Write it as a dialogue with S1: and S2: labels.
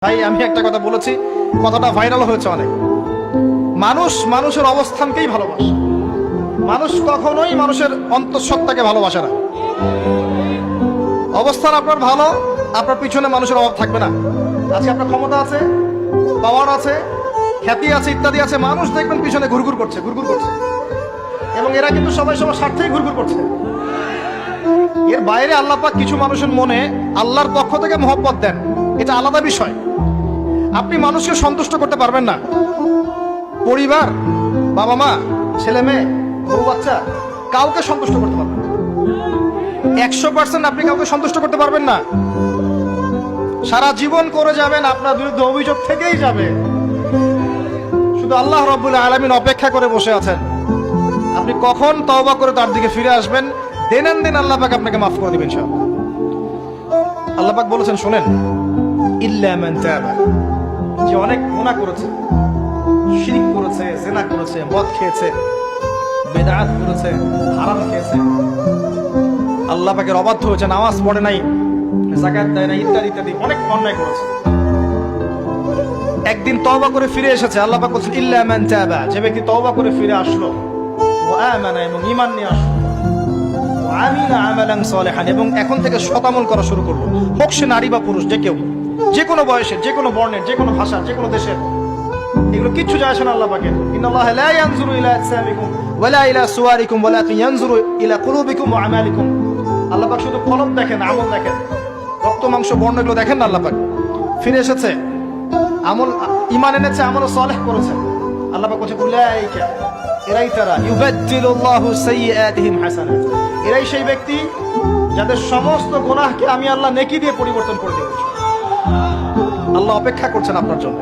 S1: ভাই আমি একটা কথা বলেছি, কথাটা ভাইরাল হয়েছে অনেক। মানুষ মানুষের অবস্থানকেই ভালোবাসে। মানুষ কখনোই মানুষের অন্তঃসত্ত্বাকে ভালোবাসে না। অবস্থান আপনার ভালো, আপনার পিছনে মানুষের অভাব থাকবে না। আজকে আপনার ক্ষমতা আছে, পাওয়ার আছে, খ্যাতি আছে, ইত্যাদি আছে, মানুষ দেখবেন পিছনে ঘুরঘুর করছে, ঘুরঘুর করছে, এবং এরা কিন্তু সবাই সবার স্বার্থেই ঘুরঘুর করছে। এর বাইরে আল্লাহ পাক কিছু মানুষের মনে আল্লাহর পক্ষ থেকে মহব্বত দেন, এটা আলাদা বিষয়। আপনি মানুষকে সন্তুষ্ট করতে পারবেন না। পরিবার, বাবা মা, ছেলে মেয়ে, বউ বাচ্চা, কাউকে সন্তুষ্ট করতে পারবেন না। 100% আপনি কাউকে সন্তুষ্ট করতে পারবেন না। সারা জীবন করে যাবেন, আপনার বিরুদ্ধে অভিযোগ থেকেই যাবে। শুধু আল্লাহ রাব্বুল আলামিন অপেক্ষা করে বসে আছেন, আপনি কখন তওবা করে তার দিকে ফিরে আসবেন। দিন আল্লাহ পাক আপনাকে মাফ করে দিবেন ইনশাআল্লাহ। আল্লাহ পাক বলেছেন, শুনেন, ইল্লা মান তাবা, যে অনেক গুনাহ করেছে, শিরক করেছে, জিনা করেছে, মদ খেয়েছে, বিদআত করেছে, হারাম খেয়েছে, আল্লাহ পাকের অবাধ্য হয়েছে, নামাজ পড়ে নাই, যাকাত দেয় না, ইত্যাদি ইত্যাদি অনেক অন্যায় করেছে, একদিন তওবা করে ফিরে এসেছে। আল্লাহ পাক বলেছেন, ইল্লা মান তাবা, যে ব্যক্তি তওবা করে ফিরে আসলো, ওয়া আমানা, এবং ঈমান নিয়ে আসলো, ওয়া আমিলা আমালান সালিহান, এবং এখন থেকে সৎ আমল করা শুরু করলো, হোক সে নারী বা পুরুষ, যে কেউ, যে কোনো বয়সের, যে কোনো বর্ণের, যে কোনো ভাষার, যে কোনো দেশের, এগুলো কিচ্ছু যায় আসে না আল্লাহ পাকের। ইন্নাল্লাহা লা ইয়ানজুরু ইলা আজসামিকুম ওয়ালা ইলা সুওয়ারিকুম ওয়ালাকিন ইয়ানজুরু ইলা কুলুবিকুম ওয়া আমালিকুম। আল্লাহ পাক শুধু কলব দেখেন, আমল দেখেন, রক্ত মাংস বর্ণ এগুলো দেখেন না। আল্লাহ পাক ফিরে এসেছে, আমল, ঈমান এনেছে, আমল সালেহ করেছে। আল্লাহ পাক বলেছে, উলাইকা, এরাই তারা, ইউবাদদিলুল্লাহু সাইয়্যাতিহিম হাসানাত, এরাই সেই ব্যক্তি যাদের সমস্ত গুনাহকে আমি আল্লাহ নেকি দিয়ে পরিবর্তন করে দেব। আল্লাহ অপেক্ষা করছেন আপনার জন্য।